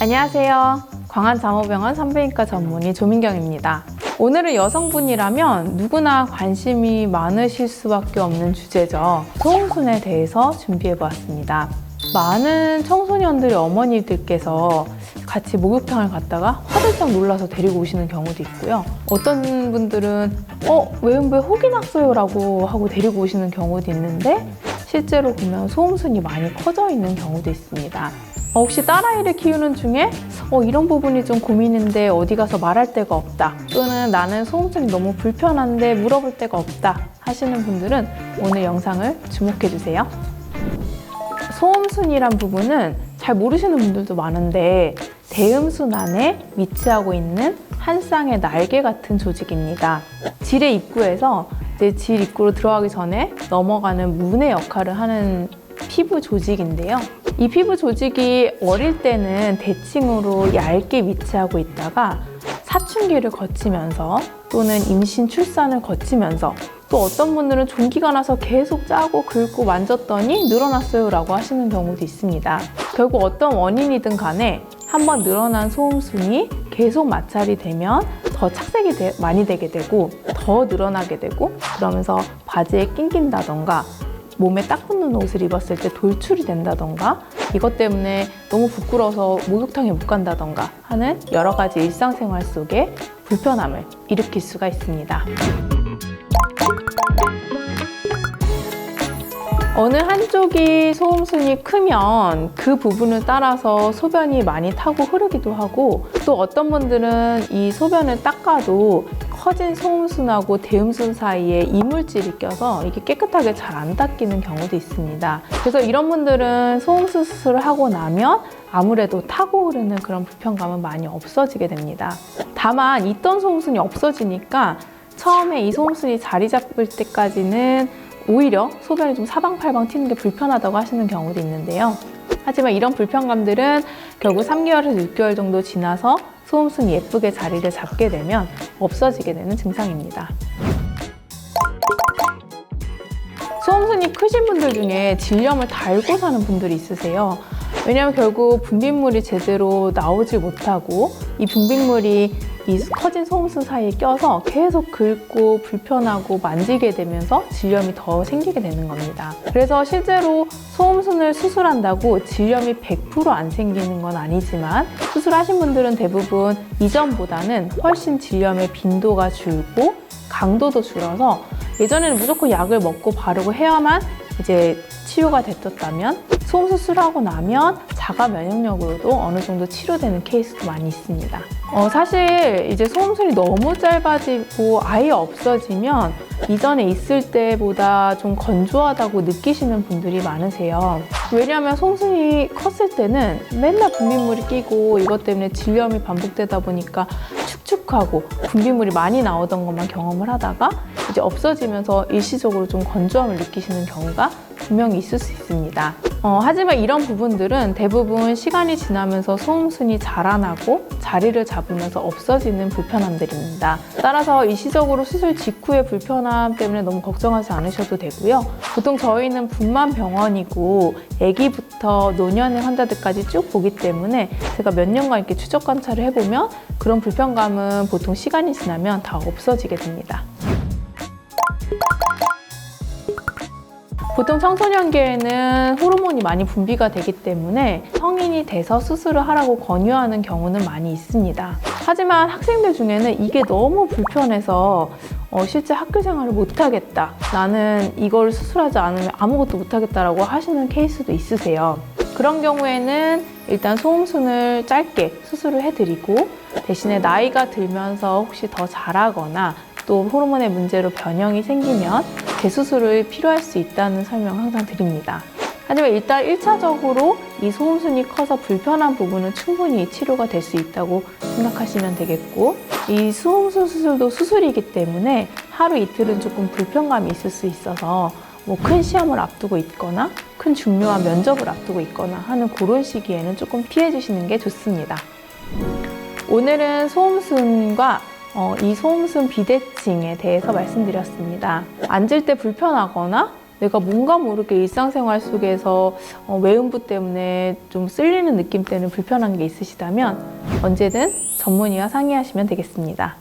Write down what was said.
안녕하세요. 광안장호병원 산부인과 전문의 조민경입니다. 오늘은 여성분이라면 누구나 관심이 많으실 수밖에 없는 주제죠. 소음순에 대해서 준비해보았습니다. 많은 청소년들의 어머니들께서 같이 목욕탕을 갔다가 화들짝 놀라서 데리고 오시는 경우도 있고요. 어떤 분들은 외음부에 혹이 났어요 라고 하고 데리고 오시는 경우도 있는데 실제로 보면 소음순이 많이 커져 있는 경우도 있습니다. 혹시 딸아이를 키우는 중에 이런 부분이 좀 고민인데 어디 가서 말할 데가 없다, 또는 나는 소음순이 너무 불편한데 물어볼 데가 없다 하시는 분들은 오늘 영상을 주목해주세요. 소음순이란 부분은 잘 모르시는 분들도 많은데 대음순 안에 위치하고 있는 한 쌍의 날개 같은 조직입니다. 질의 입구에서 질 입구로 들어가기 전에 넘어가는 문의 역할을 하는 피부 조직인데요. 이 피부 조직이 어릴 때는 대칭으로 얇게 위치하고 있다가 사춘기를 거치면서 또는 임신 출산을 거치면서 또 어떤 분들은 종기가 나서 계속 짜고 긁고 만졌더니 늘어났어요 라고 하시는 경우도 있습니다. 결국 어떤 원인이든 간에 한번 늘어난 소음순이 계속 마찰이 되면 더 착색이 많이 되게 되고 더 늘어나게 되고, 그러면서 바지에 낑긴다던가 몸에 딱 붙는 옷을 입었을 때 돌출이 된다던가, 이것 때문에 너무 부끄러워서 목욕탕에 못 간다던가 하는 여러 가지 일상생활 속에 불편함을 일으킬 수가 있습니다. 어느 한쪽이 소음순이 크면 그 부분을 따라서 소변이 많이 타고 흐르기도 하고, 또 어떤 분들은 이 소변을 닦아도 커진 소음순하고 대음순 사이에 이물질이 껴서 이게 깨끗하게 잘 안 닦이는 경우도 있습니다. 그래서 이런 분들은 소음순 수술을 하고 나면 아무래도 타고 흐르는 그런 불편감은 많이 없어지게 됩니다. 다만 있던 소음순이 없어지니까 처음에 이 소음순이 자리 잡을 때까지는 오히려 소변이 좀 사방팔방 튀는 게 불편하다고 하시는 경우도 있는데요. 하지만 이런 불편감들은 결국 3개월에서 6개월 정도 지나서 소음순이 예쁘게 자리를 잡게 되면 없어지게 되는 증상입니다. 소음순이 크신 분들 중에 질염을 달고 사는 분들이 있으세요. 왜냐하면 결국 분비물이 제대로 나오지 못하고 이 분비물이 이 커진 소음순 사이에 껴서 계속 긁고 불편하고 만지게 되면서 질염이 더 생기게 되는 겁니다. 그래서 실제로 소음순을 수술한다고 질염이 100% 안 생기는 건 아니지만 수술하신 분들은 대부분 이전보다는 훨씬 질염의 빈도가 줄고 강도도 줄어서 예전에는 무조건 약을 먹고 바르고 해야만 이제 치유가 됐었다면 소음 수술하고 나면 자가 면역력으로도 어느 정도 치료되는 케이스도 많이 있습니다. 사실 이제 소음순이 너무 짧아지고 아예 없어지면 이전에 있을 때보다 좀 건조하다고 느끼시는 분들이 많으세요. 왜냐하면 소음순이 컸을 때는 맨날 분비물이 끼고 이것 때문에 질염이 반복되다 보니까 축축하고 분비물이 많이 나오던 것만 경험을 하다가 이제 없어지면서 일시적으로 좀 건조함을 느끼시는 경우가 분명히 있을 수 있습니다. 하지만 이런 부분들은 대부분 시간이 지나면서 소음순이 자라나고 자리를 잡으면서 없어지는 불편함들입니다. 따라서 일시적으로 수술 직후의 불편함 때문에 너무 걱정하지 않으셔도 되고요. 보통 저희는 분만 병원이고 아기부터 노년의 환자들까지 쭉 보기 때문에 제가 몇 년간 이렇게 추적 관찰을 해보면 그런 불편감은 보통 시간이 지나면 다 없어지게 됩니다. 보통 청소년기에는 호르몬이 많이 분비가 되기 때문에 성인이 돼서 수술을 하라고 권유하는 경우는 많이 있습니다. 하지만 학생들 중에는 이게 너무 불편해서 실제 학교 생활을 못하겠다, 나는 이걸 수술하지 않으면 아무것도 못하겠다라고 하시는 케이스도 있으세요. 그런 경우에는 일단 소음순을 짧게 수술을 해드리고 대신에 나이가 들면서 혹시 더 자라거나 또 호르몬의 문제로 변형이 생기면 재수술을 필요할 수 있다는 설명 항상 드립니다. 하지만 일단 1차적으로 이 소음순이 커서 불편한 부분은 충분히 치료가 될 수 있다고 생각하시면 되겠고, 이 소음순 수술도 수술이기 때문에 하루 이틀은 조금 불편감이 있을 수 있어서 큰 시험을 앞두고 있거나 큰 중요한 면접을 앞두고 있거나 하는 그런 시기에는 조금 피해 주시는 게 좋습니다. 오늘은 소음순과 이 소음순 비대칭에 대해서 말씀드렸습니다. 앉을 때 불편하거나 내가 뭔가 모르게 일상생활 속에서 외음부 때문에 좀 쓸리는 느낌 때문에 불편한 게 있으시다면 언제든 전문의와 상의하시면 되겠습니다.